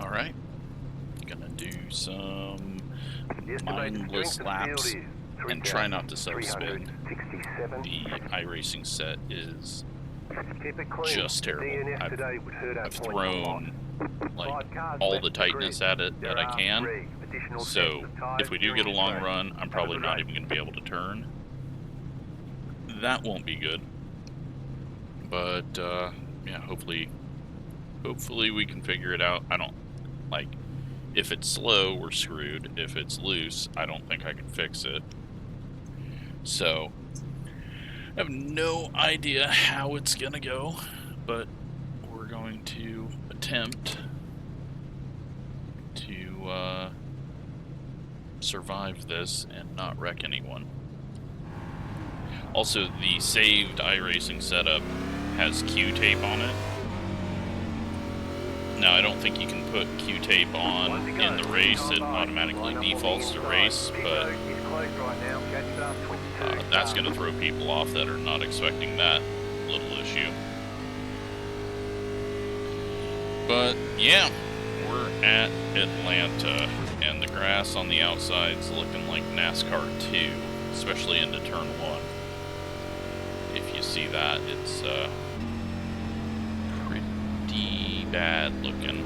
Alright, gonna do some mindless laps and try not to self-spin. The iRacing set is just terrible. I've thrown like all the tightness at it that I can, so if we do get a long run, I'm probably not even going to be able to turn. That won't be good, but yeah, hopefully we can figure it out. I don't, like, if it's slow, we're screwed. If it's loose, I don't think I can fix it. So, I have no idea how it's gonna go, but we're going to attempt to survive this and not wreck anyone. Also, the saved iRacing setup has Q-tape on it. Now, I don't think you can put Q-tape on in the race. It automatically defaults to race, but that's going to throw people off that are not expecting that little issue. But, yeah, we're at Atlanta, and the grass on the outside's looking like NASCAR 2, especially into Turn 1. If you see that, it's pretty bad looking.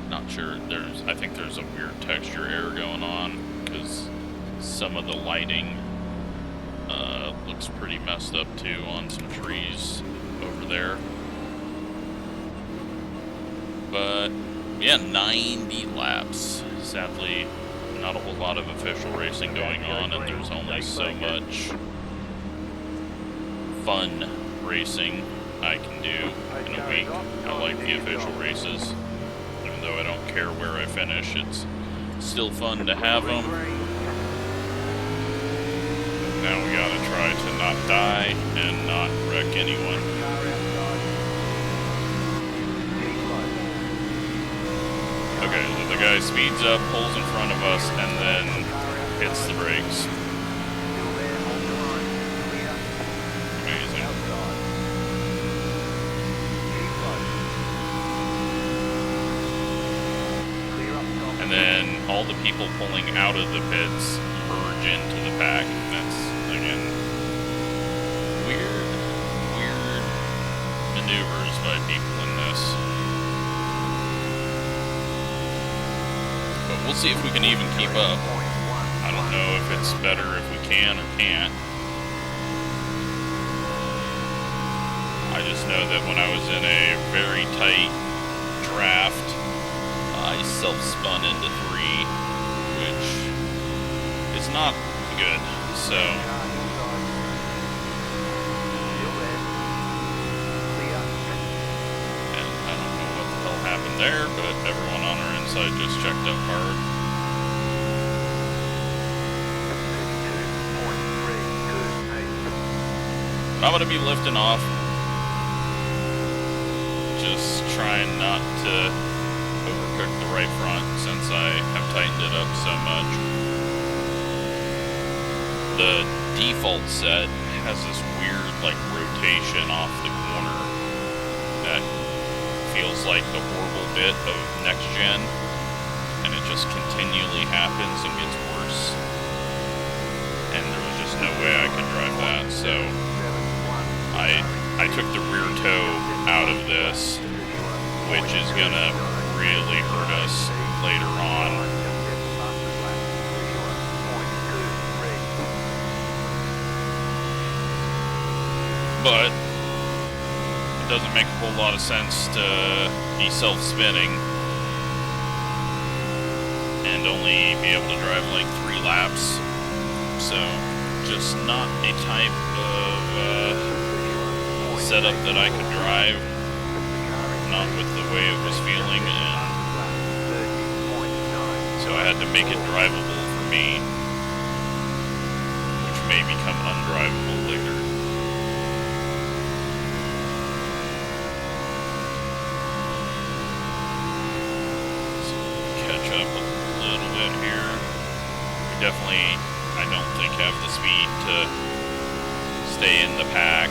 Not sure, I think there's a weird texture error going on, because some of the lighting looks pretty messed up too on some trees over there. But yeah, 90 laps. Sadly, not a whole lot of official racing going on, and there's only so much fun racing I can do in a week. I like the official races, even though I don't care where I finish. It's still fun to have them. Now we gotta try to not die and not wreck anyone. Okay, so the guy speeds up, pulls in front of us, and then hits the brakes. Amazing. And then all the people pulling out of the pits merge into the pack. That's, again, weird maneuvers by people in this. But we'll see if we can even keep up. I don't know if it's better if we can or can't. I just know that when I was in a very tight draft, I self-spun into 3, which is not good, so... And I don't know what the hell happened there, but everyone on our inside just checked up hard. I'm gonna be lifting off. Just trying not to overcook the right front since I have tightened it up so much. The default set has this weird, like, rotation off the corner that feels like the horrible bit of next gen, and it just continually happens and gets worse. And there was just no way I could drive that, so I took the rear toe out of this, which is gonna really hurt us later on. But it doesn't make a whole lot of sense to be self-spinning and only be able to drive like 3 laps. So just not a type of setup that I could drive, not with the way it was feeling, and so I had to make it drivable for me, which may become undrivable later. So catch up a little bit here. We definitely, I don't think, have the speed to stay in the pack.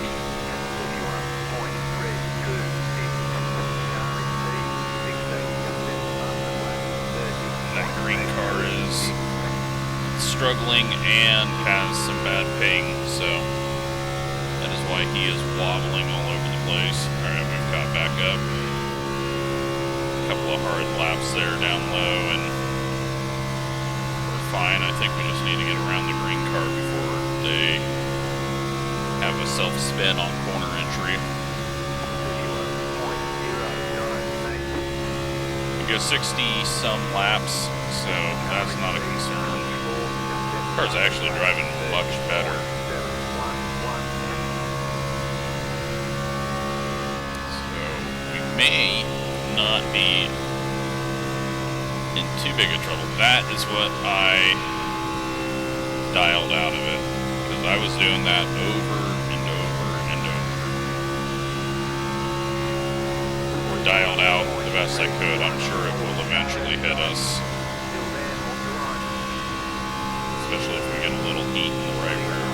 green car is struggling and has some bad ping, so that is why he is wobbling all over the place. Alright, we've got back up. A couple of hard laps there down low, and we're fine. I think we just need to get around the green car before they have a self-spin on corner entry. We go 60-some laps, so that's not a concern. The car's actually driving much better. So we may not be in too big of trouble. That is what I dialed out of it, because I was doing that over and over and over. Or dialed out the best I could. I'm sure it will eventually hit us. Especially if we get a little heat in the right rear.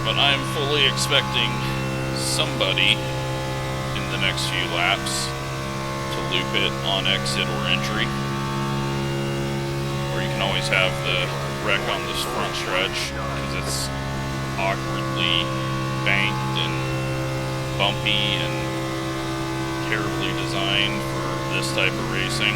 But I'm fully expecting somebody in the next few laps to loop it on exit or entry. Or you can always have the wreck on this front stretch because it's awkwardly banked and bumpy and terribly designed for this type of racing.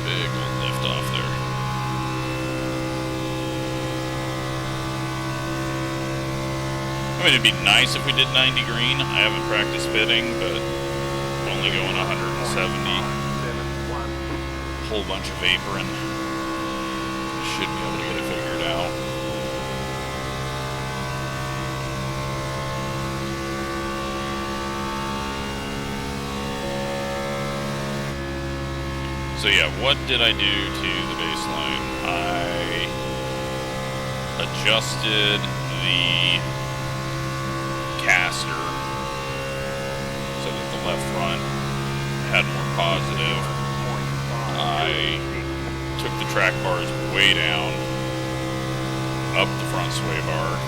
Big old lift off there. I mean, it'd be nice if we did 90 green. I haven't practiced pitting, but we're only going 170. Whole bunch of vaporing. Should be able to get it figured out. So yeah, what did I do to the baseline? I adjusted the caster so that the left front had more positive. I took the track bars way down, up the front sway bar.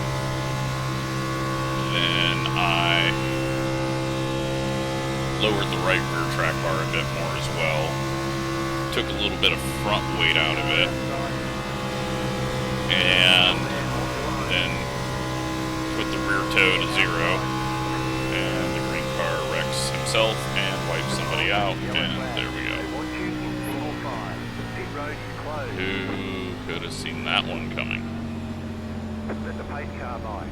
Then I lowered the right rear track bar a bit more as well. Took a little bit of front weight out of it. And then put the rear toe to 0. And the green car wrecks himself and wipes somebody out. And there we go. Who could have seen that one coming? Let the pace car by.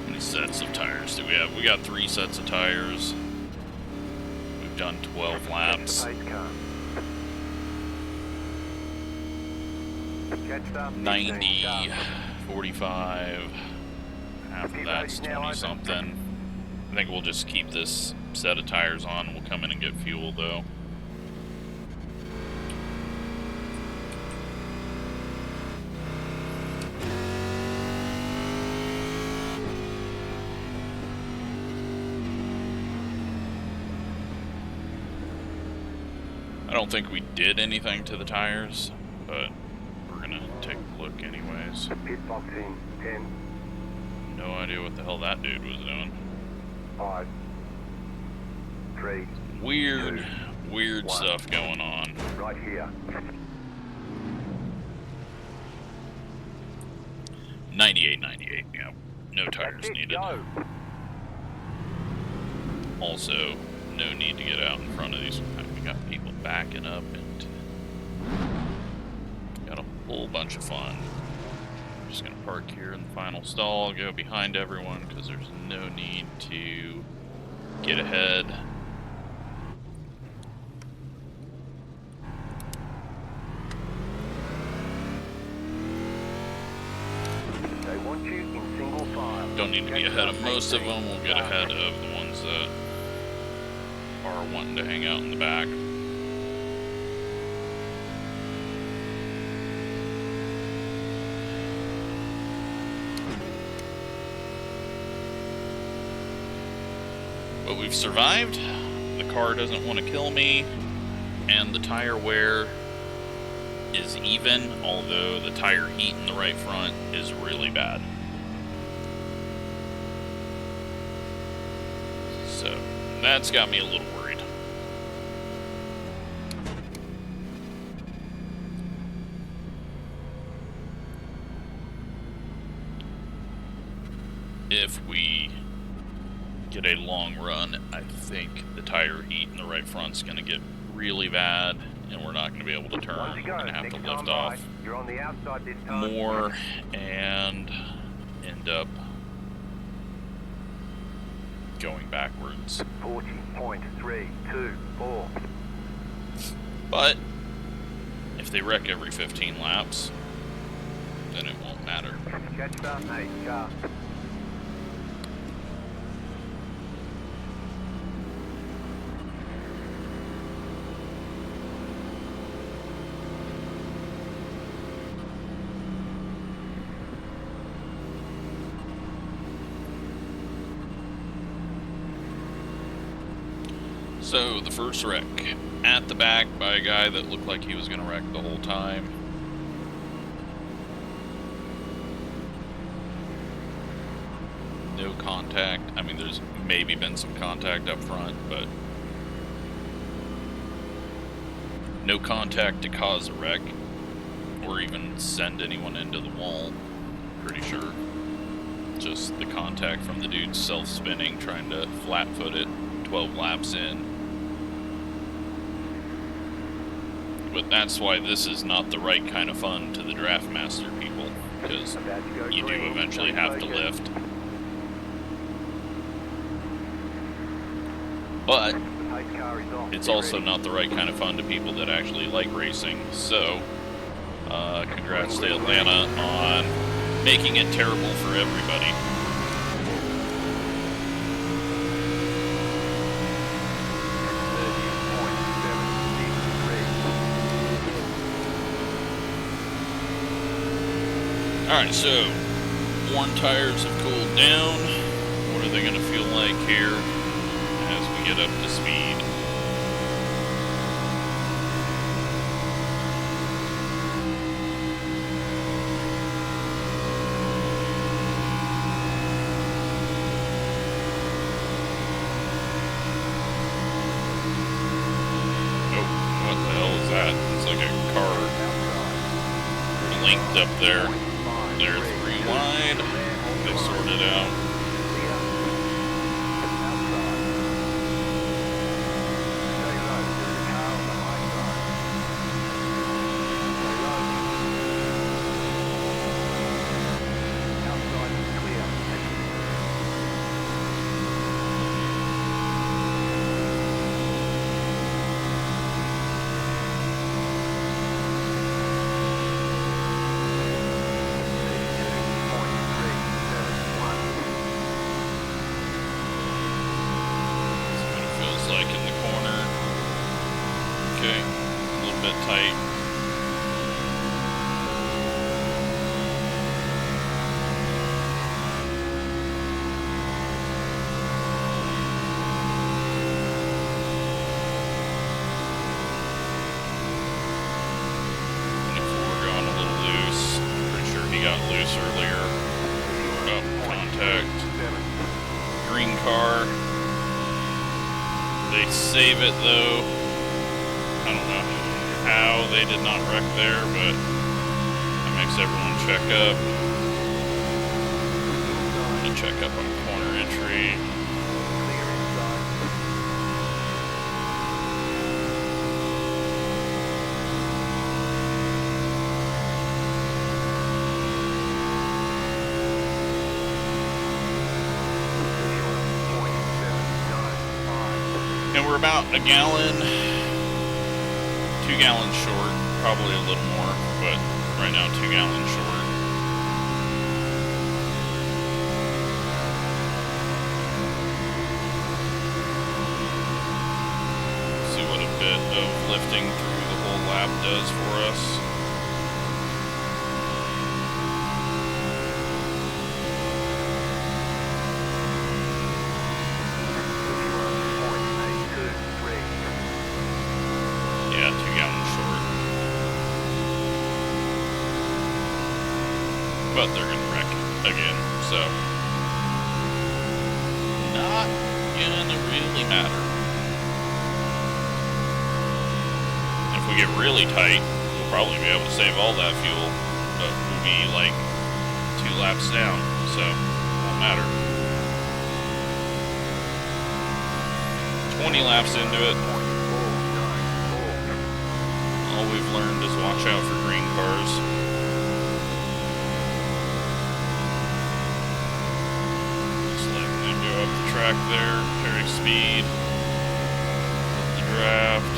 How many sets of tires do we have? We got 3 sets of tires. We've done 12 laps. 90, 45. Half of that's 20 something. I think we'll just keep this set of tires on. We'll come in and get fuel though. I don't think we did anything to the tires, but we're gonna take a look anyways. Pit boxing 10. No idea what the hell that dude was doing. 5, 3. Weird 1. stuff going on. Right here. 98, yeah. No tires needed. Go. Also, no need to get out in front of these. We got people backing up and got a whole bunch of fun. I'm just gonna park here in the final stall, go behind everyone because there's no need to get ahead. They want you in single file. Don't need to be ahead of most of them. We'll get ahead of the ones that are wanting to hang out in the back. But we've survived. The car doesn't want to kill me, and the tire wear is even, although the tire heat in the right front is really bad. So that's got me a little worried. If we get a long run, I think the tire heat in the right front's going to get really bad, and we're not going to be able to turn. We're going to have to lift off more and end up going backwards. 40.324. But if they wreck every 15 laps, then it won't matter. Catch up, mate. Car. So, the first wreck, at the back by a guy that looked like he was going to wreck the whole time. No contact. I mean, there's maybe been some contact up front, but no contact to cause a wreck, or even send anyone into the wall, pretty sure. Just the contact from the dude self-spinning, trying to flat-foot it 12 laps in. But that's why this is not the right kind of fun to the Draftmaster people, because you do eventually have to lift. But it's also not the right kind of fun to people that actually like racing. So, congrats to Atlanta on making it terrible for everybody. Alright, so, worn tires have cooled down. What are they going to feel like here as we get up to speed? Oh, what the hell is that? It's like a car linked up there. They're 3 wide. They sorted out. Save it though. I don't know how they did not wreck there, but that makes everyone check up. I'm gonna check up on corner entry. We're about a gallon, 2 gallons short, probably a little more, but right now 2 gallons short. See what a bit of lifting through the whole lap does for us. but they're gonna wreck again, so not gonna really matter. If we get really tight, we'll probably be able to save all that fuel, but we'll be like 2 laps down, so it won't matter. 20 laps into it, all we've learned is watch out for green cars. Just letting them go up the track there, carry speed, hit the draft.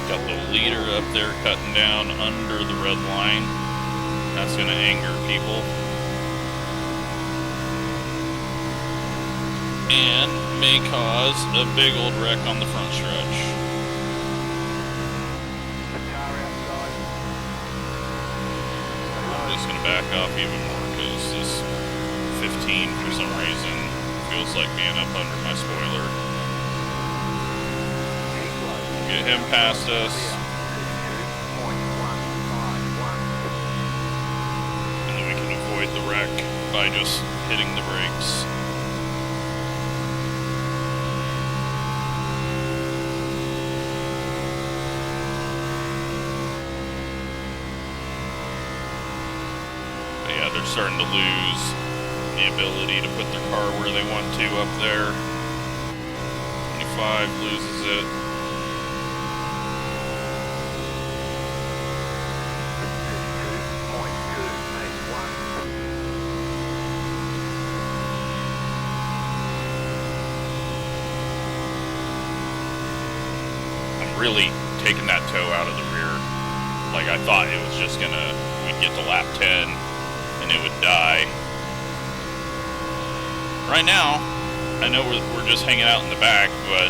Got the leader up there cutting down under the red line. That's going to anger people. And may cause a big old wreck on the front stretch. I'm just going to back off even more because this 15 for some reason feels like being up under my spoiler. Get him past us. And then we can avoid the wreck by just hitting the brakes. But yeah, they're starting to lose the ability to put their car where they want to up there. 25 loses it. Really taking that toe out of the rear. Like I thought it was just gonna, we'd get to lap 10 and it would die. Right now, I know we're just hanging out in the back, but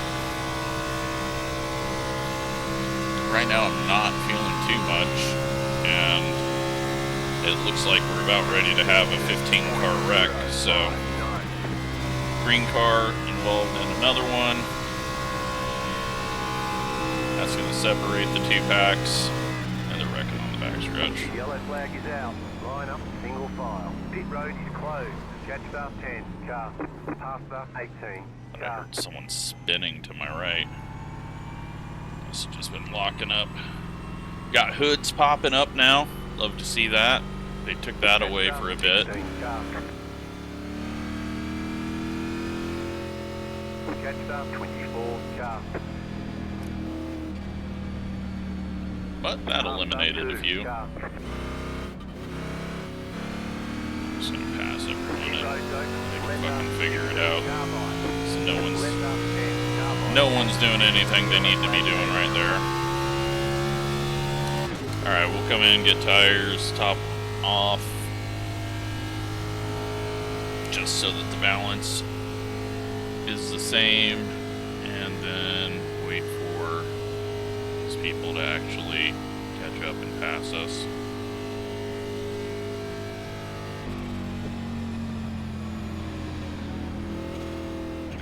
right now I'm not feeling too much, and it looks like we're about ready to have a 15 car wreck, so green car involved in another one. That's going to separate the 2 packs, and they're wrecking on the backstretch. Yellow flag is out. Line up, single file. Pit road is closed. Catch star 10, car. Pass star 18, I heard someone spinning to my right. It's just been locking up. Got hoods popping up now. Love to see that. They took that away for a bit. Catch star 24, car. But that eliminated a few. Just gonna pass everyone and they can fucking figure it out. So no one's doing anything they need to be doing right there. Alright, we'll come in, get tires, top off. Just so that the balance is the same. And then wait for these people to actually catch up and pass us.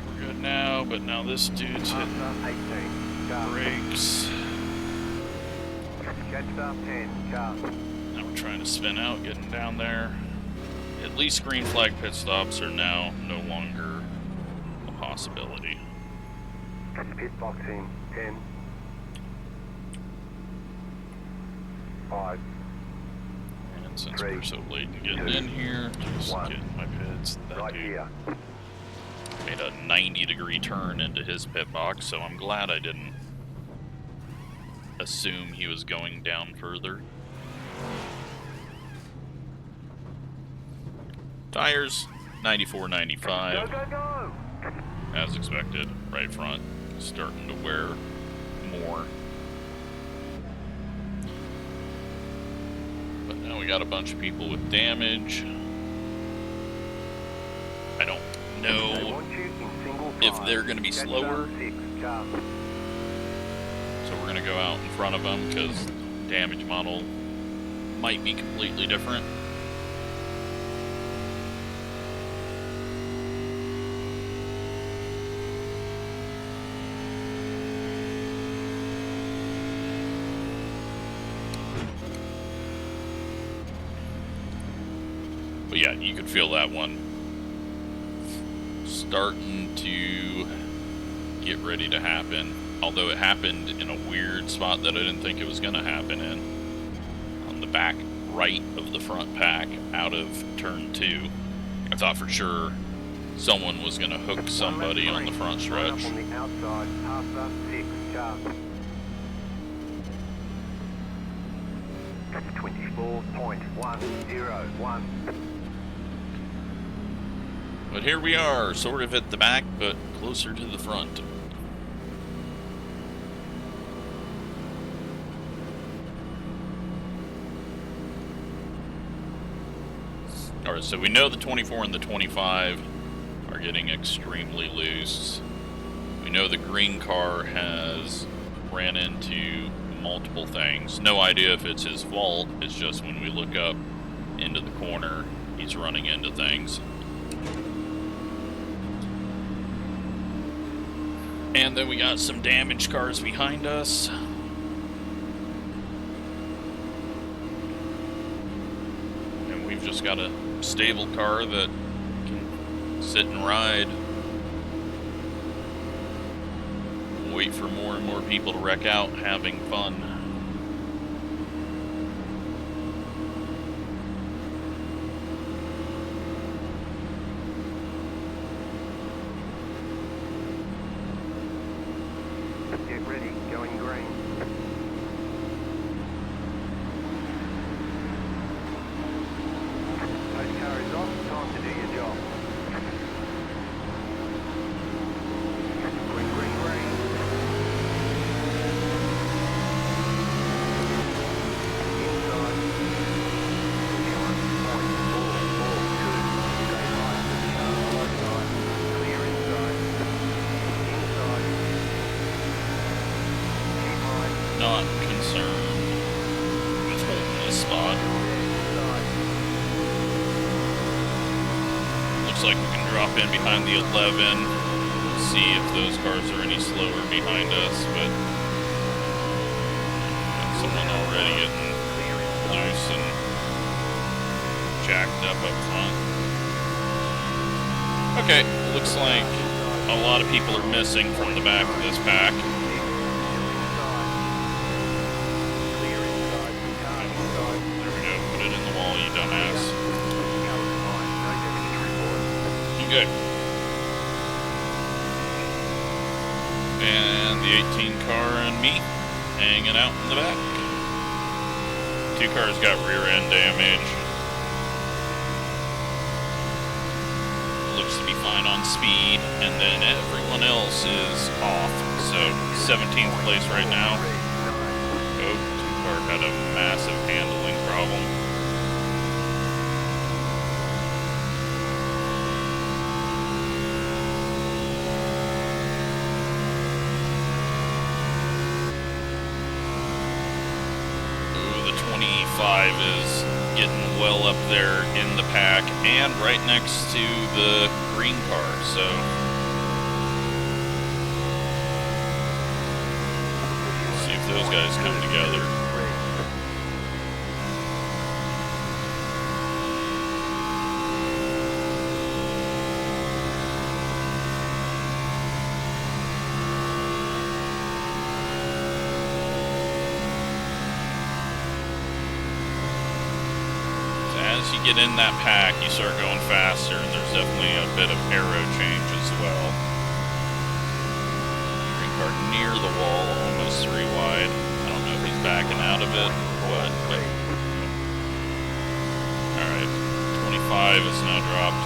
We're good now, but now this dude's hitting brakes. Now we're trying to spin out, getting down there. At least green flag pit stops are now no longer a possibility. Pit box in 10, 5. And since we're so late in getting in here, just getting my pits. That dude made a 90-degree turn into his pit box, so I'm glad I didn't assume he was going down further. Tires, 94, 95. Go, go, go. As expected. Right front starting to wear more. But now we got a bunch of people with damage. I don't know if they're going to be slower. So we're going to go out in front of them because damage model might be completely different. But yeah, you could feel that one starting to get ready to happen. Although it happened in a weird spot that I didn't think it was going to happen in. On the back right of the front pack out of turn 2. I thought for sure someone was going to hook somebody on the front stretch. On the outside, past the 6 car. That's 24.101. But here we are, sort of at the back, but closer to the front. Alright, so we know the 24 and the 25 are getting extremely loose. We know the green car has ran into multiple things. No idea if it's his fault, it's just when we look up into the corner, he's running into things. And then we got some damaged cars behind us. And we've just got a stable car that can sit and ride. Wait for more and more people to wreck out having fun. Get ready, going green. Post car is off, time to do your job. Green, green, green. Inside. 21.442. Stay high, car outside. Clear inside. Inside. Keep high. Not concerned with holding this spot. Inside. Looks like we can drop in behind the 11, see if those cars are any slower behind us, but got someone already getting loose and jacked up front. Okay, looks like a lot of people are missing from the back of this pack. There we go, put it in the wall, you dumbass. Okay. And the 18 car and me hanging out in the back. 2 cars got rear end damage. Looks to be fine on speed, and then everyone else is off. So 17th place right now. Oh, 2 car had a massive handling problem. Is getting well up there in the pack and right next to the green car, so let's see if those guys come together. As you get in that pack, you start going faster, and there's definitely a bit of aero change as well. Green car near the wall, almost 3 wide. I don't know if he's backing out of it or what, but... Alright, 25 is now dropped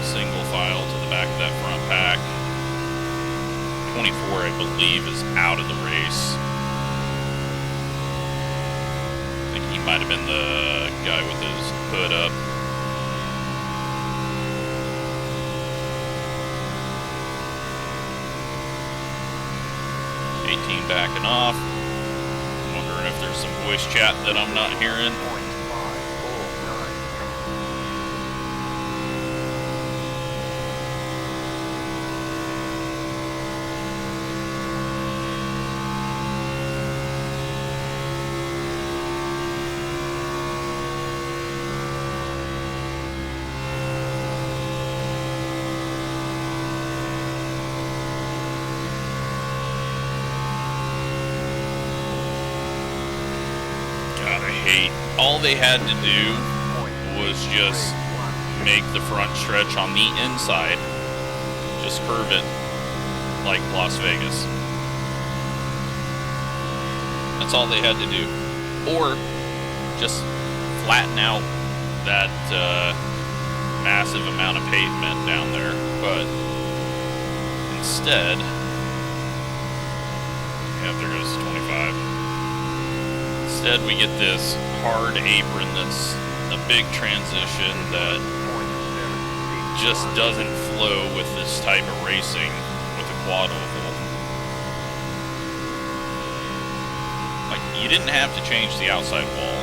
single file to the back of that front pack. 24, I believe, is out of the race. I think he might have been the guy with his hood up. Backing off. I'm wondering if there's some voice chat that I'm not hearing. all they had to do was just make the front stretch on the inside, just curve it like Las Vegas. That's all they had to do. Or just flatten out that massive amount of pavement down there. But instead, yeah, there goes 25. Instead, we get this hard apron that's a big transition that just doesn't flow with this type of racing with a quad oval. Like, you didn't have to change the outside wall.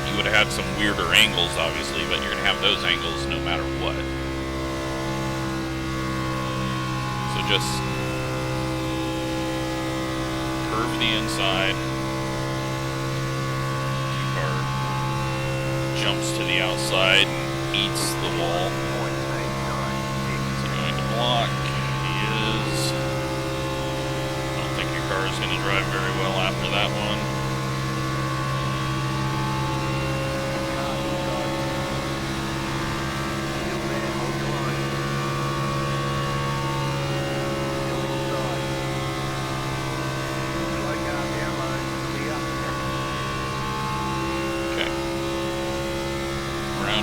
You would have had some weirder angles, obviously, but you're going to have those angles no matter what. So just curve the inside. Two-car jumps to the outside and eats the wall. So going to block. He is. I don't think your car is going to drive very well after that one.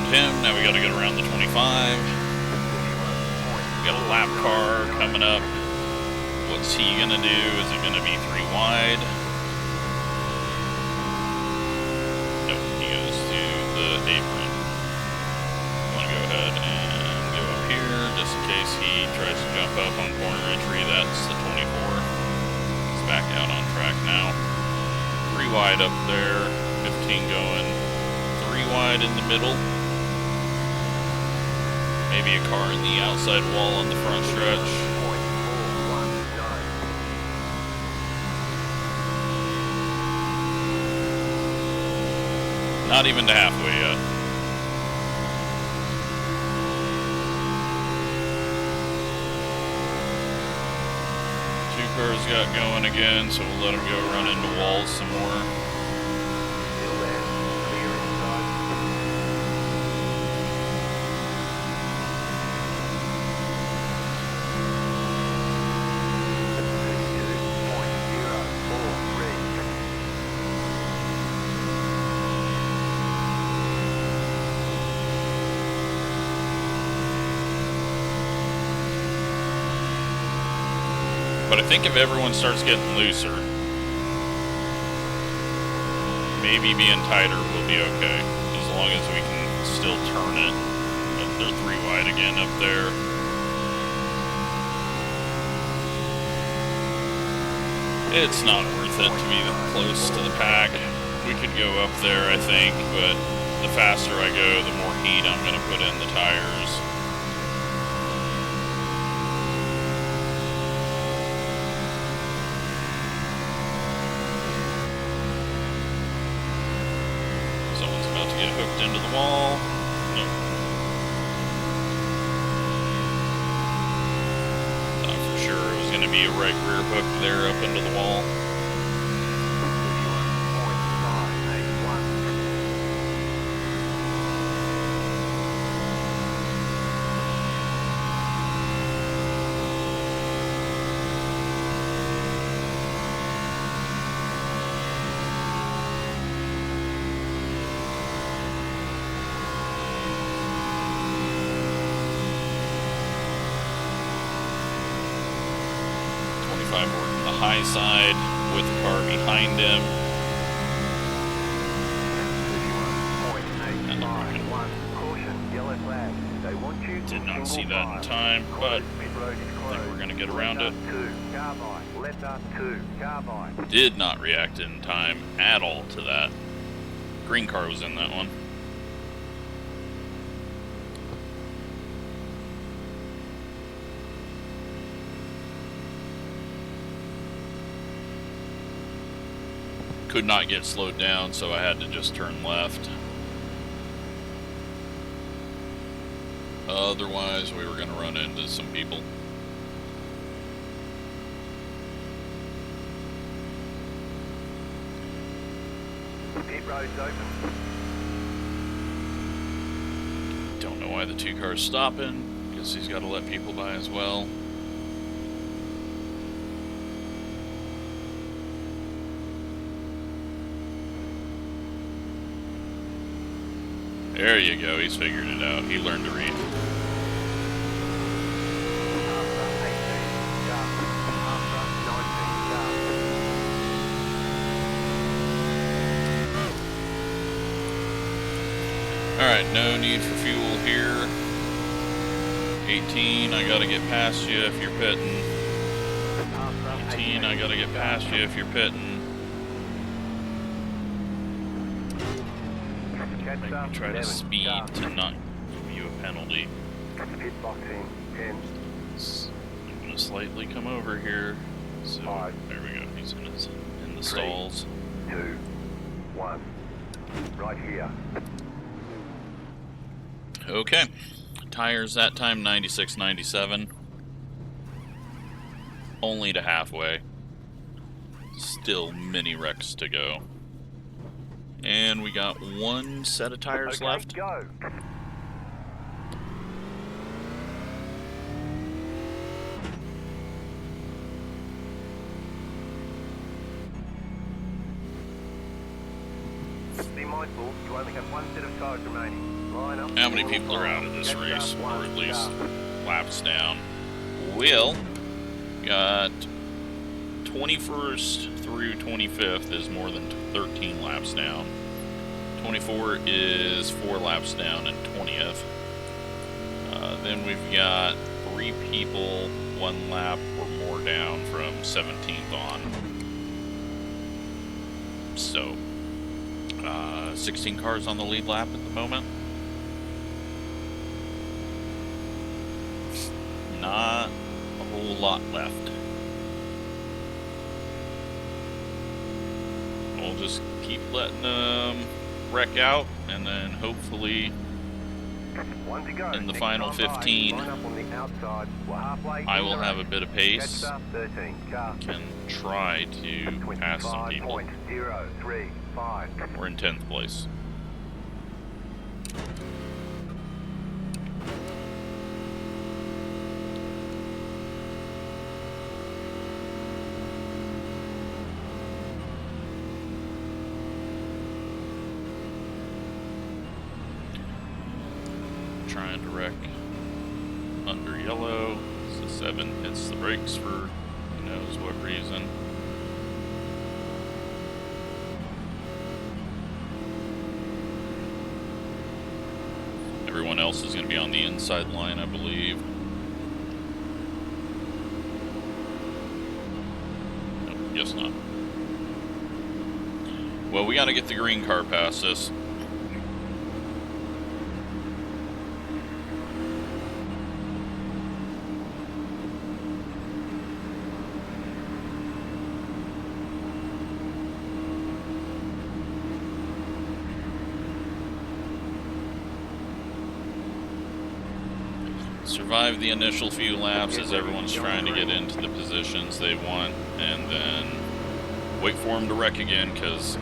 Him. Now we got to get around the 25. We got a lap car coming up. What's he gonna do? Is it gonna be 3 wide? Nope, he goes to the apron. I'm gonna go ahead and go up here just in case he tries to jump up on corner entry. That's the 24. He's back out on track now. 3 wide up there, 15 going. 3 wide in the middle. Maybe a car in the outside wall on the front stretch. Not even to halfway yet. Two cars got going again, so we'll let them go run into walls some more. But I think if everyone starts getting looser, maybe being tighter will be okay, as long as we can still turn it. But they're 3 wide again up there. It's not worth it to be close to the pack. We could go up there, I think, but the faster I go, the more heat I'm going to put in the tires. Get hooked into the wall. Nope. Thought for sure it was going to be a right rear hook there up into the wall. Working the high side with the car behind him. Did not see that in time, but I think we're going to get around it. Did not react in time at all to that. Green car was in that one. Could not get slowed down, so I had to just turn left. Otherwise, we were going to run into some people. Pit road's open. Don't know why the two cars stopping. Guess he's got to let people by as well. There you go, he's figured it out. He learned to read. Alright, no need for fuel here. 18, I gotta get past you if you're pitting. 18, I gotta get past you if you're pitting. I try to speed to not give you a penalty. Pit box in 10. I'm gonna slightly come over here. So there we go. He's in the stalls. 2, 1. Right here. Okay. Tires that time 96-97. Only to halfway. Still mini wrecks to go. And we got one set of tires left. Go. Be mindful, you only have one set of tires remaining. Line up. How many people are out of this race, or at least laps down? Will, got 21st through 25th is more than 13 laps down. 24 is 4 laps down and 20th. Then we've got 3 people 1 lap or more down from 17th on. So, 16 cars on the lead lap at the moment. Not a whole lot left. We'll just keep letting them wreck out, and then hopefully in the final 15 I will have a bit of pace, can try to pass some people. We're in 10th place. Trying to wreck under yellow. So 7 hits the brakes for who knows what reason. Everyone else is going to be on the inside line, I believe. Nope, guess not. Well, we got to get the green car past us. Survive the initial few laps as everyone's trying to get into the positions they want, and then wait for them to wreck again, because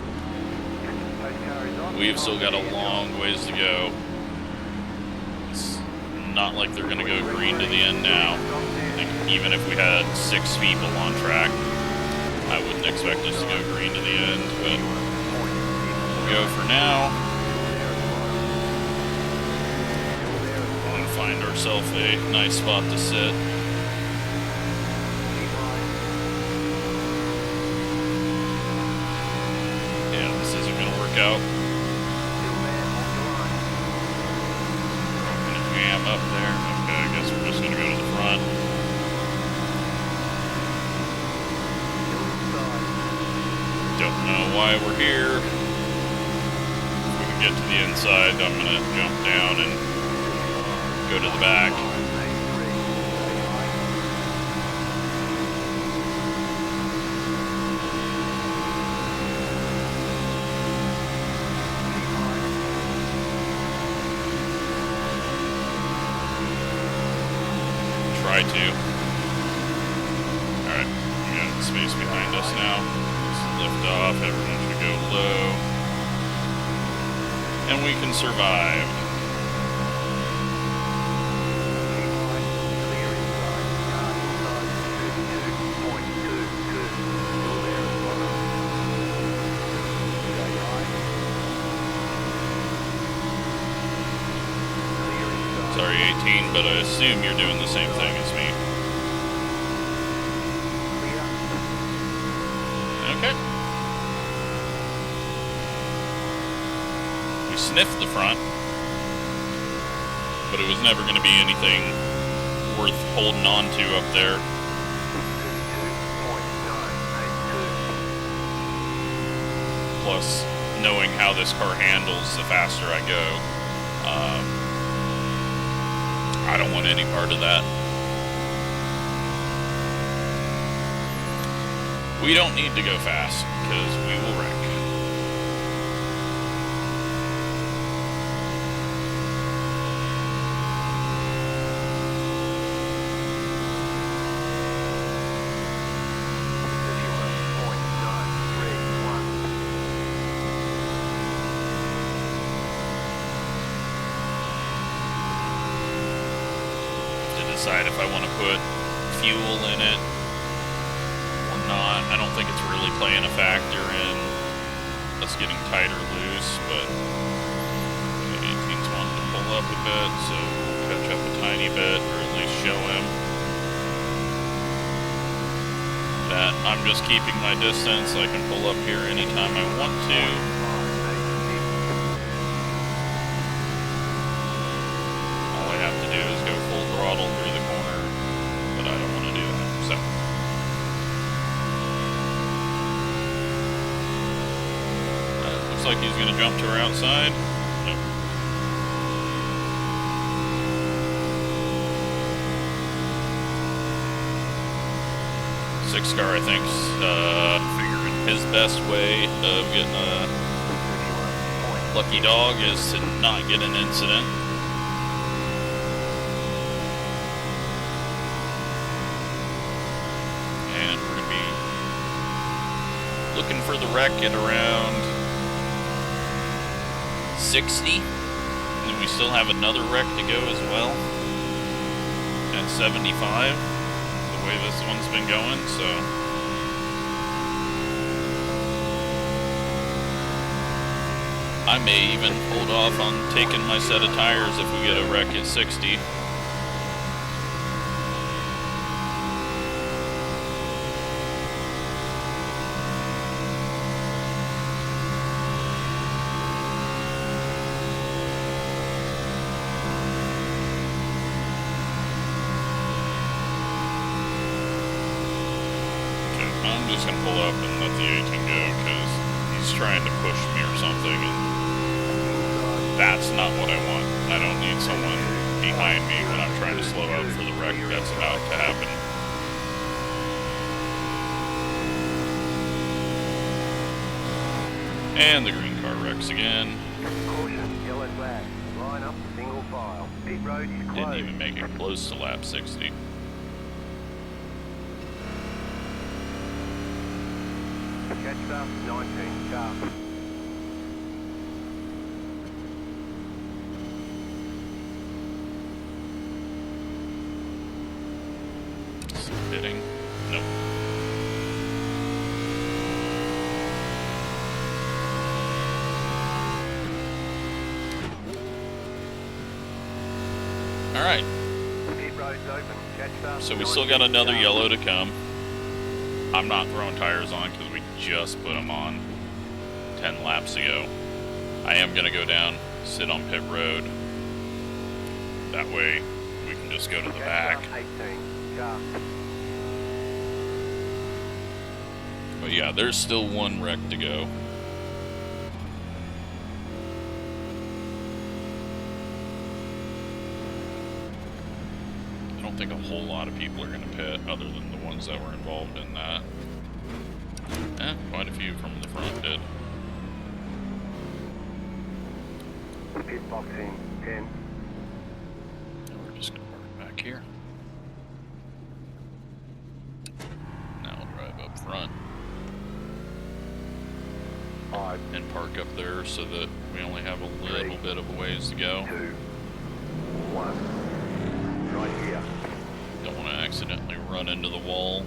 we've still got a long ways to go. It's not like they're going to go green to the end now. Like, even if we had 6 people on track, I wouldn't expect us to go green to the end, but we'll go for now. Find ourselves a nice spot to sit. Yeah, this isn't going to work out. I'm going to jam up there. Okay, I guess we're just going to go to the front. Don't know why we're here. If we can get to the inside, I'm going to jump down and go to the back. Try to. Alright, we got space behind us now. Let's lift off, everyone should go low. And we can survive. Sorry, 18, but I assume you're doing the same thing as me. Okay. We sniffed the front, but it was never going to be anything worth holding on to up there. Plus, knowing how this car handles, the faster I go, I don't want any part of that. We don't need to go fast, because we will wreck. Decide if I want to put fuel in it or not. I don't think it's really playing a factor in us getting tight or loose, but the 18's wanting to pull up a bit, so we'll catch up a tiny bit, or at least show him that I'm just keeping my distance. I can pull up here anytime I want to. All I have to do is go full throttle through the corner, but I don't want to do that, so. Looks like he's going to jump to our outside. Nope. Six car, I think, figuring his best way of getting a lucky dog is to not get an incident. Looking for the wreck at around 60, and then we still have another wreck to go as well at 75, the way this one's been going, so I may even hold off on taking my set of tires if we get a wreck at 60. I'm just going to pull up and let the 18 go because he's trying to push me or something, and that's not what I want. I don't need someone behind me when I'm trying to slow up for the wreck that's about to happen. And the green car wrecks again. Caution, yellow flag. Line up, single file. Pit road is closed. Didn't even make it close to lap 60. Catch up, 19, car. Pitting. Nope. Alright. Pit road's open. Catch up. So we still got another yellow to come. I'm not throwing tires on because we just put them on 10 laps ago. I am going to go down, sit on pit road. That way we can just go to the back. But yeah, there's still one wreck to go. I don't think a whole lot of people are going to pit other than the ones that were involved in that. Quite a few from the front did. Pit box in, 10. And we're just going to park back here. Now we'll drive up front. 5. And park park up there so that we only have a little bit of a ways to go. 2, 1. Right here. Don't want to accidentally run into the wall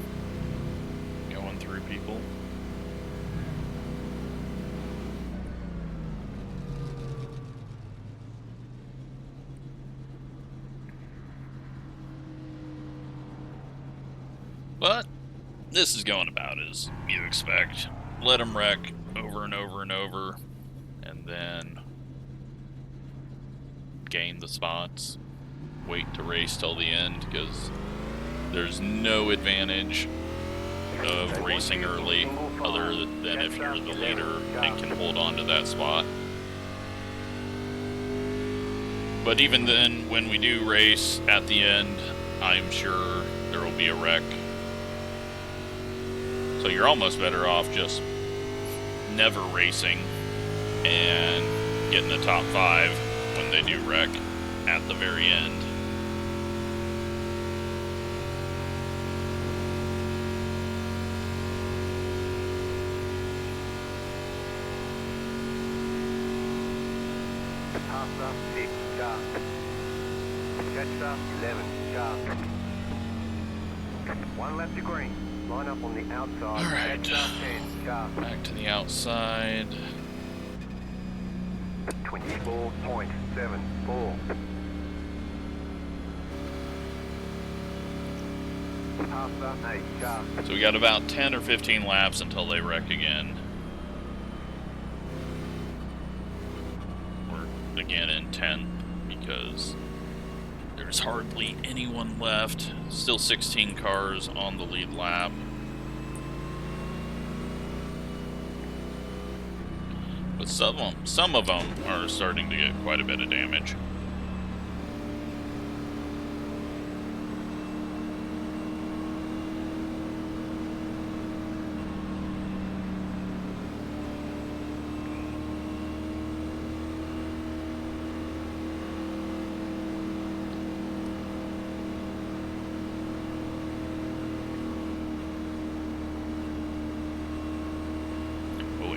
going through people. But this is going about as you expect. Let them wreck over and over and over, and then gain the spots. Wait to race till the end, because there's no advantage of racing early other than if you're the leader and can hold on to that spot. But even then, when we do race at the end, I'm sure there will be a wreck. So you're almost better off just never racing and getting the top 5 when they do wreck at the very end. Pasta 6 car. Jetstar 11 car. 1 lap to green. Line up on the outside. All right. Jetstar 10 car. Back to the outside. 24.74. Pasta 8 car. So we got about 10 or 15 laps until they wreck again. We're again in 10th because there's hardly anyone left. Still 16 cars on the lead lap. But some of them are starting to get quite a bit of damage.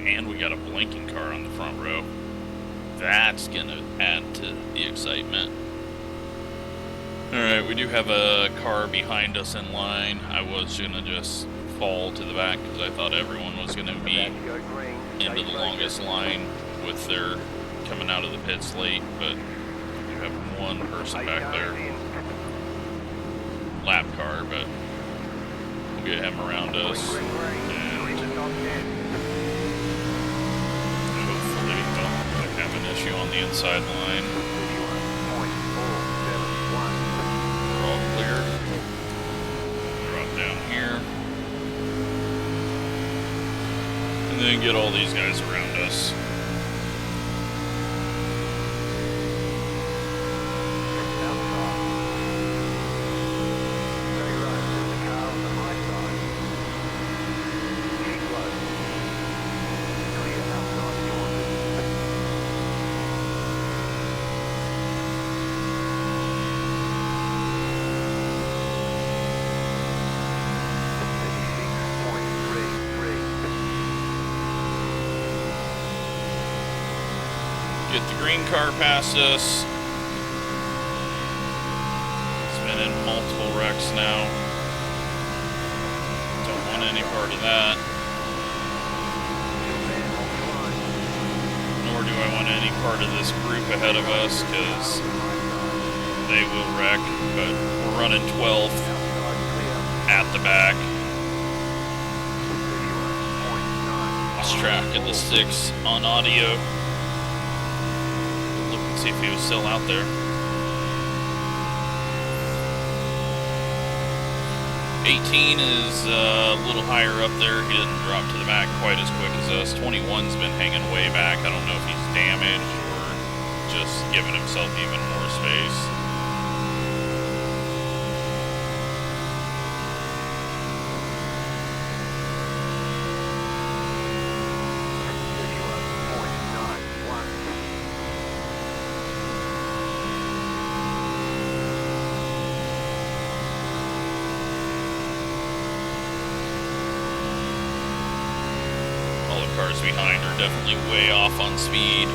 And we got a blinking car on the front row. That's gonna add to the excitement. Alright, we do have a car behind us in line. I was gonna just fall to the back because I thought everyone was gonna be into the longest line with their coming out of the pits late, but we have one person back there. Lap car, but we'll get him around us. Have an issue on the inside line. We're all clear. Drop down here. And then get all these guys around us. Get the green car past us. It's been in multiple wrecks now. Don't want any part of that. Nor do I want any part of this group ahead of us, because they will wreck. But we're running 12th at the back. Lost track of the 6 on audio. See if he was still out there. 18 is a little higher up there. He didn't drop to the back quite as quick as us. 21's been hanging way back. I don't know if he's damaged or just giving himself even more space. cars behind are definitely way off on speed.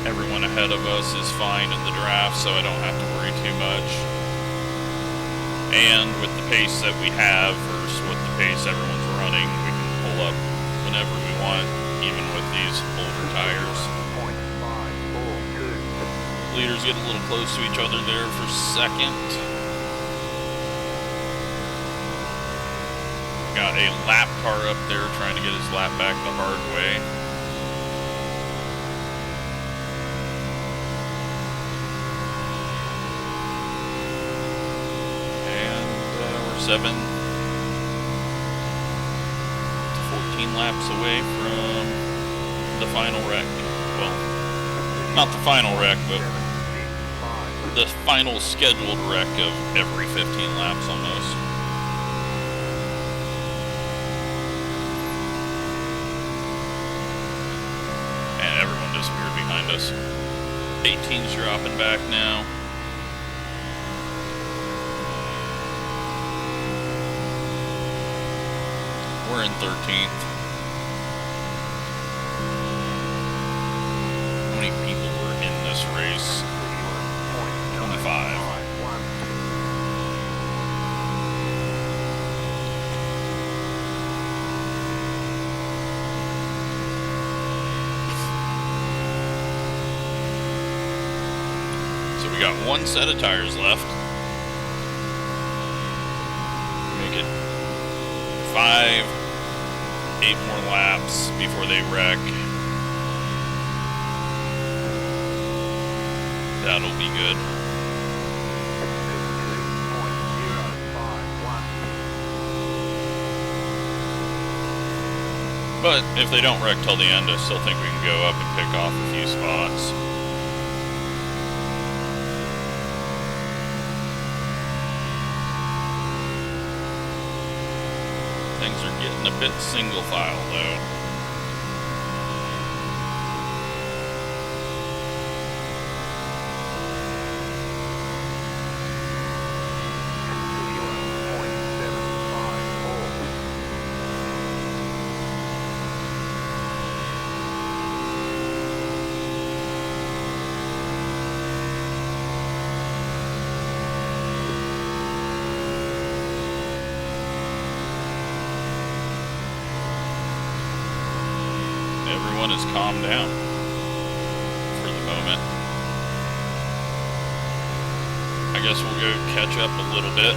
Everyone ahead of us is fine in the draft, so I don't have to worry too much. And with the pace that we have versus what the pace everyone's running, we can pull up whenever we want, even with these older tires. Leaders get a little close to each other there for second. Got a lap car up there trying to get his lap back the hard way. And we're 7 to 14 laps away from the final wreck. Well, not the final wreck, but the final scheduled wreck of every 15 laps almost. And everyone disappeared behind us. 18's dropping back now. We're in 13th. How many people were in this race? 25. So we got one set of tires left. Make it 5, 8 more laps before they wreck. That'll be good. But if they don't wreck till the end, I still think we can go up and pick off a few spots. Things are getting a bit single file though. Everyone has calmed down for the moment. I guess we'll go catch up a little bit.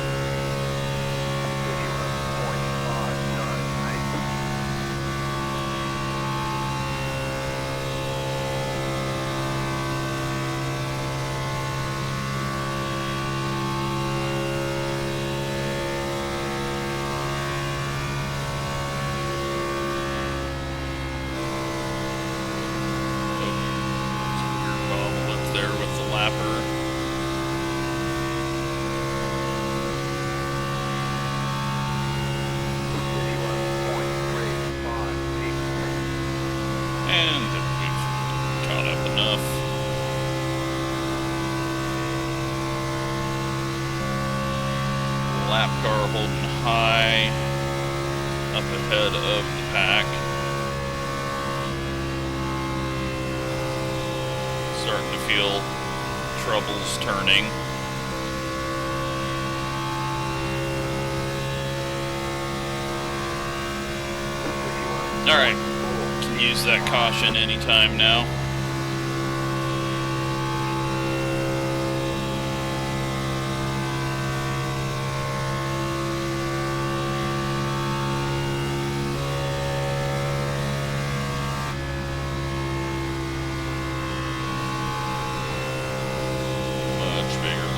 Lap car holding high up ahead of the pack. Starting to feel troubles turning. Alright, can use that caution anytime now.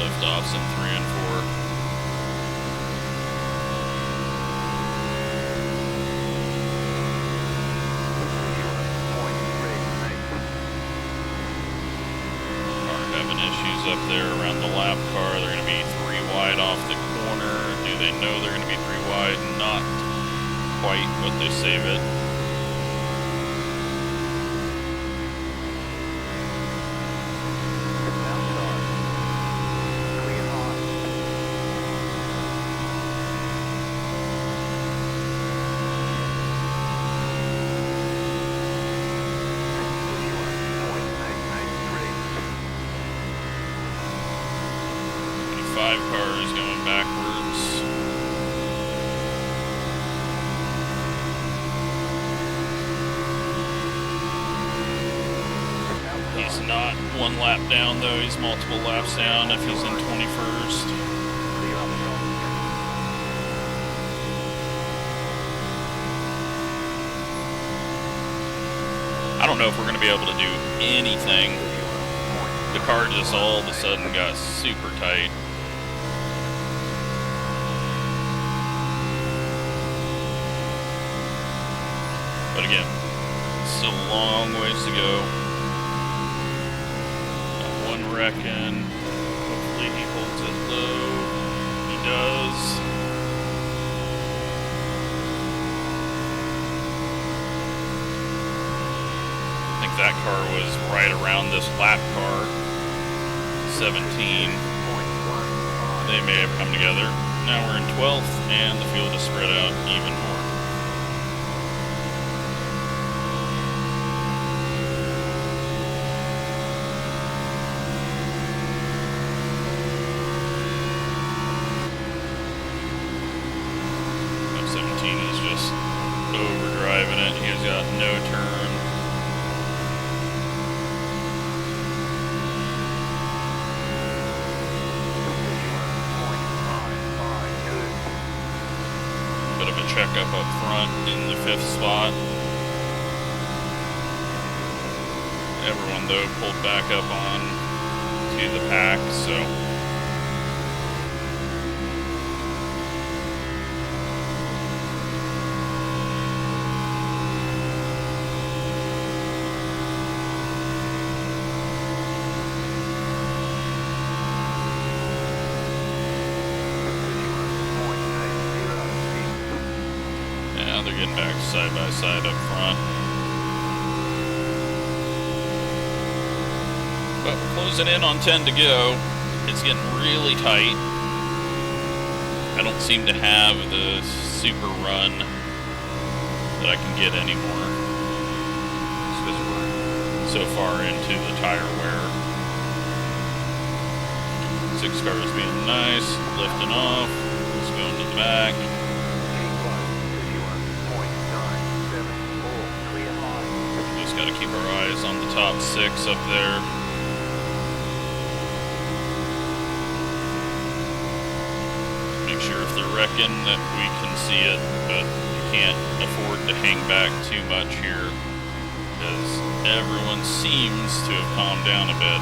Liftoffs in 3 and 4. Are having issues up there around the lap car. They're going to be 3 wide off the corner. Do they know they're going to be 3 wide? Not quite, but they save it. 5 cars going backwards. He's not 1 lap down though, he's multiple laps down if he's in 21st. I don't know if we're going to be able to do anything. The car just all of a sudden got super tight. But again, still a long ways to go. Got 1 wrecking. Hopefully he holds it low. He does. I think that car was right around this lap car. 17. They may have come together. Now we're in 12th, and the field is spread out even more. Now 17 is just overdriving it. He has got no turn. Checkup up front in the 5th spot. Everyone though pulled back up on to the pack, so they're getting back side by side up front. But we're closing in on 10 to go. It's getting really tight. I don't seem to have the super run that I can get anymore. Just because we're so far into the tire wear. 6 cars being nice, lifting off, just going to the back. Got to keep our eyes on the top 6 up there. Make sure if they're wrecking that we can see it, but you can't afford to hang back too much here because everyone seems to have calmed down a bit.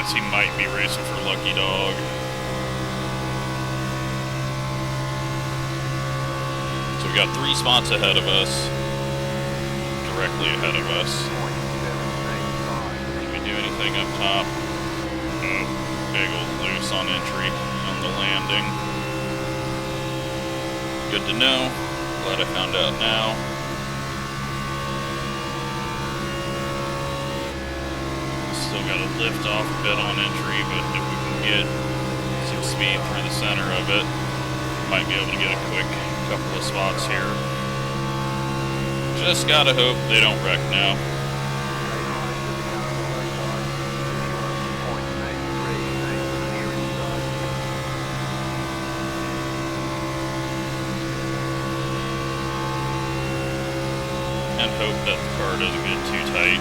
He might be racing for Lucky Dog. So we got 3 spots ahead of us. Directly ahead of us. Can we do anything up top? Oh, big old loose on entry on the landing. Good to know. Glad I found out now. Still got to lift off a bit on entry, but if we can get some speed through the center of it, might be able to get a quick couple of spots here. Just gotta hope they don't wreck now. And hope that the car doesn't get too tight.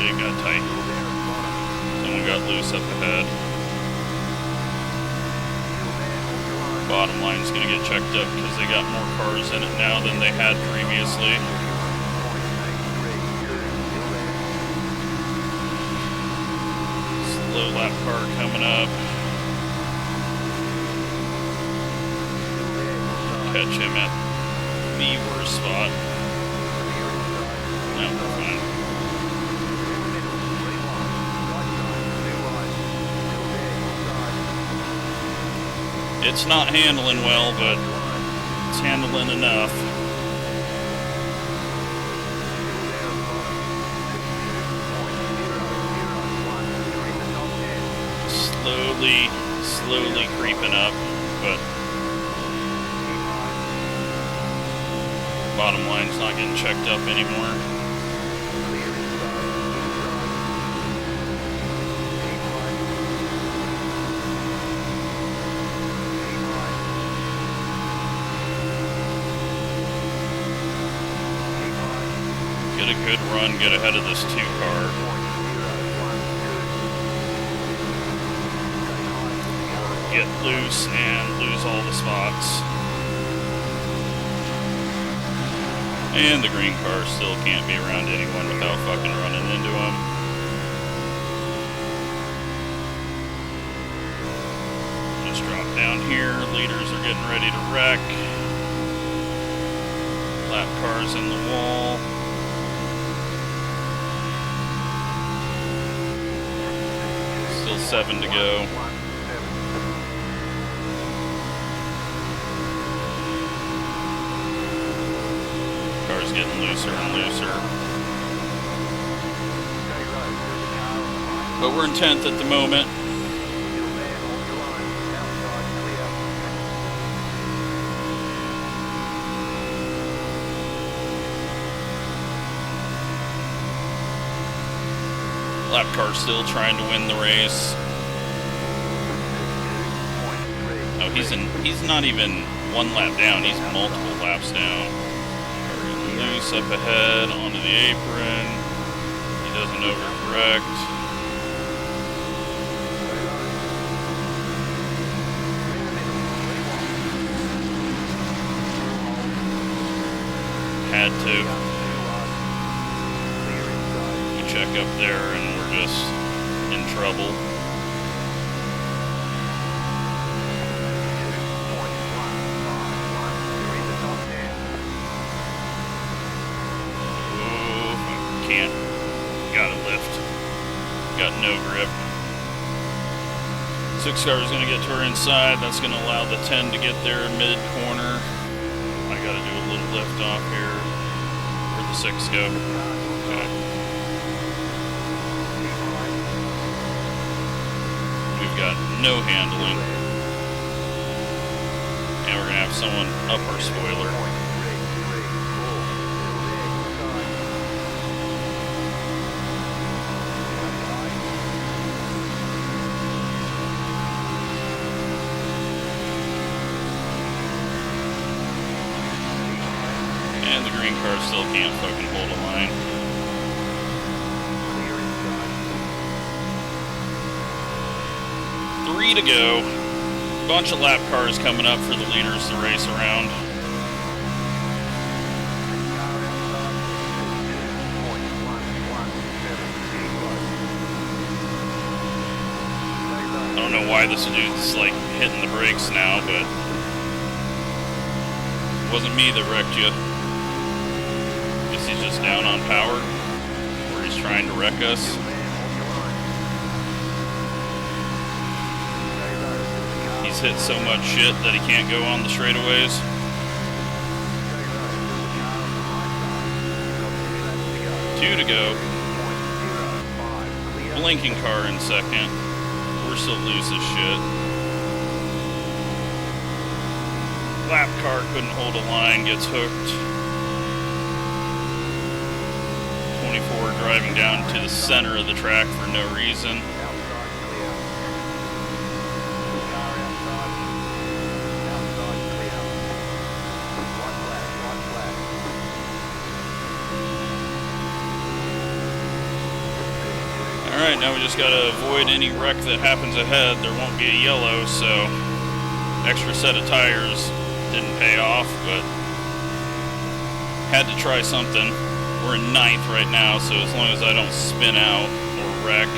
It got tight. Someone got loose up ahead. Bottom line's gonna get checked up because they got more cars in it now than they had previously. Slow lap car coming up. Catch him at the worst spot. No, we're fine. It's not handling well, but it's handling enough. Slowly creeping up, but bottom line's not getting checked up anymore. Get a good run, get ahead of this 2 car. Get loose and lose all the spots. And the green car still can't be around anyone without fucking running into them. Just drop down here. Leaders are getting ready to wreck. Lap cars in the wall. Still 7 to go. Car's getting looser and looser. But we're in 10th at the moment. Lap car still trying to win the race. Oh, he's not even 1 lap down, he's multiple laps down. Loose up ahead onto the apron. He doesn't overcorrect. Had to. We check up there and we're just in trouble. Got a lift. Got no grip. 6 car is going to get to her inside. That's going to allow the 10 to get there mid-corner. I got to do a little lift off here. Where'd the 6 go? Okay. We've got no handling. And we're going to have someone up our spoiler. And the green car still can't fucking hold a line. Three to go. Bunch of lap cars coming up for the leaders to race around. I don't know why this dude's like hitting the brakes now, but it wasn't me that wrecked you. Guess he's just down on power, or he's trying to wreck us. He's hit so much shit that he can't go on the straightaways. Two to go. Blinking car in second. We're still loose as shit. Lap car couldn't hold a line, gets hooked. 24 driving down to the center of the track for no reason. Alright, now we just gotta avoid any wreck that happens ahead. There won't be a yellow, so extra set of tires didn't pay off, but had to try something. We're in 9th right now, so as long as I don't spin out or wreck,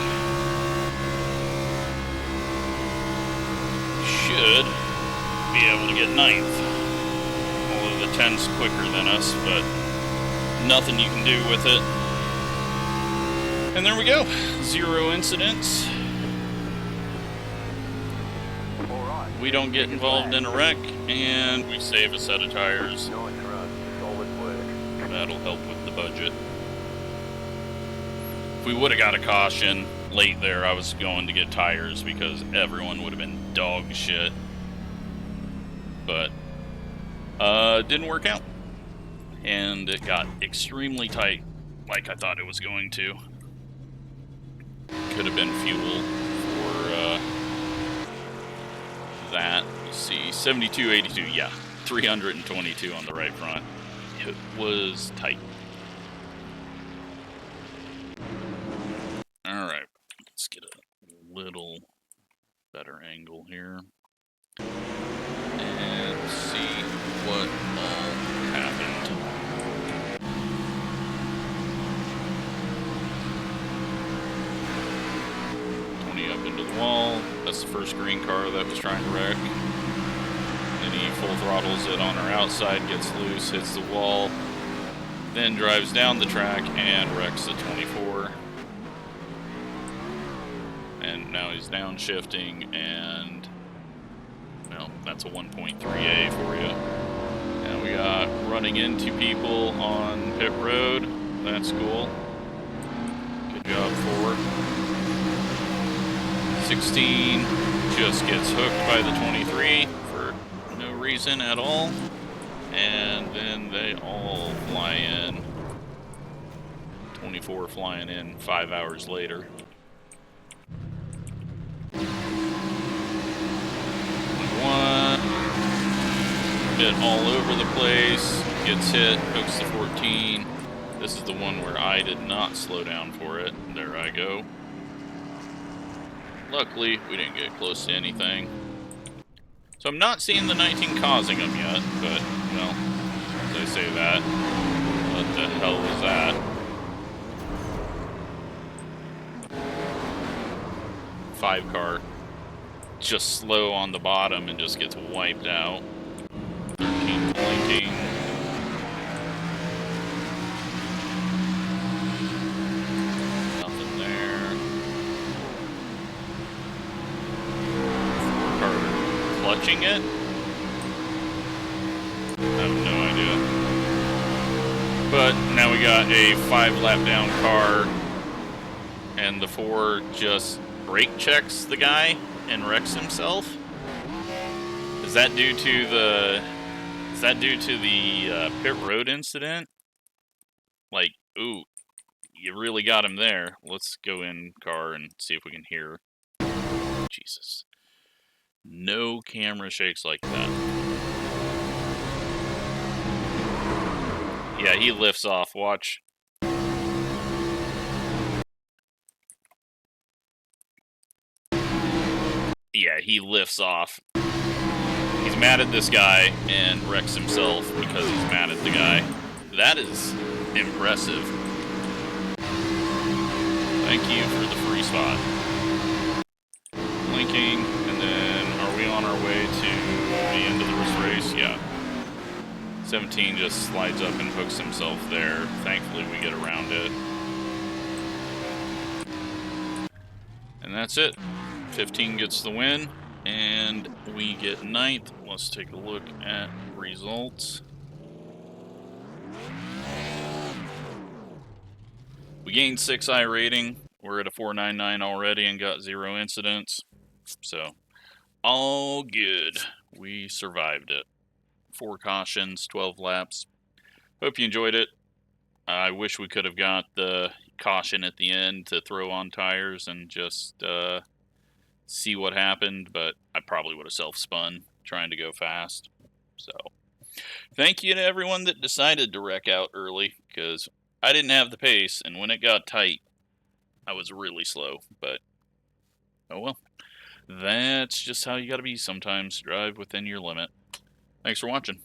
should be able to get 9th. Although the 10's quicker than us, but nothing you can do with it. And there we go. 0 incidents. we don't get involved in a wreck, and we save a set of tires. Nice run, solid work. That'll help with the budget. If we would have got a caution late there, I was going to get tires because everyone would have been dog shit. But didn't work out. And it got extremely tight, like I thought it was going to. Could have been fuel for that. Let's see, 7282, yeah. 322 on the right front. It was tight. Alright, let's get a little better angle here. And see what all happened. Up into the wall. That's the first green car that was trying to wreck. Then he full throttles it on our outside, gets loose, hits the wall, then drives down the track and wrecks the 24. And now he's downshifting, and well, that's a 1.3A for you. And we got running into people on pit road. That's cool. Good job, Ford. 16 just gets hooked by the 23 for no reason at all, and then they all fly in. 24 flying in 5 hours later. 21 bit all over the place, gets hit, hooks the 14. This is the one where I did not slow down for it. There I go. Luckily, we didn't get close to anything. So I'm not seeing the 19 causing them yet, but, well, as I say that, what the hell was that? 5 car, just slow on the bottom and just gets wiped out. 13 blinking. Nothing there. Clutching it? I have no idea. But now we got a 5 lap down car, and the 4 just brake checks the guy and wrecks himself. Is that due to the pit road incident? Like, ooh, you really got him there. Let's go in car and see if we can hear. Jesus. No camera shakes like that. Yeah, he lifts off. Watch. Yeah, he lifts off. He's mad at this guy and wrecks himself because he's mad at the guy. That is impressive. Thank you for the free spot. Blinking, and then are we on our way to the end of this race? Yeah. 17 just slides up and hooks himself there. Thankfully, we get around it. And that's it. 15 gets the win, and we get 9th. Let's take a look at results. We gained 6 iRating. We're at a 499 already and got 0 incidents. So, all good. We survived it. 4 cautions, 12 laps. Hope you enjoyed it. I wish we could have got the caution at the end to throw on tires and just see what happened, but I probably would have self-spun trying to go fast. So, thank you to everyone that decided to wreck out early, because I didn't have the pace, and when it got tight, I was really slow, but oh well. That's just how you gotta be sometimes. Drive within your limit. Thanks for watching.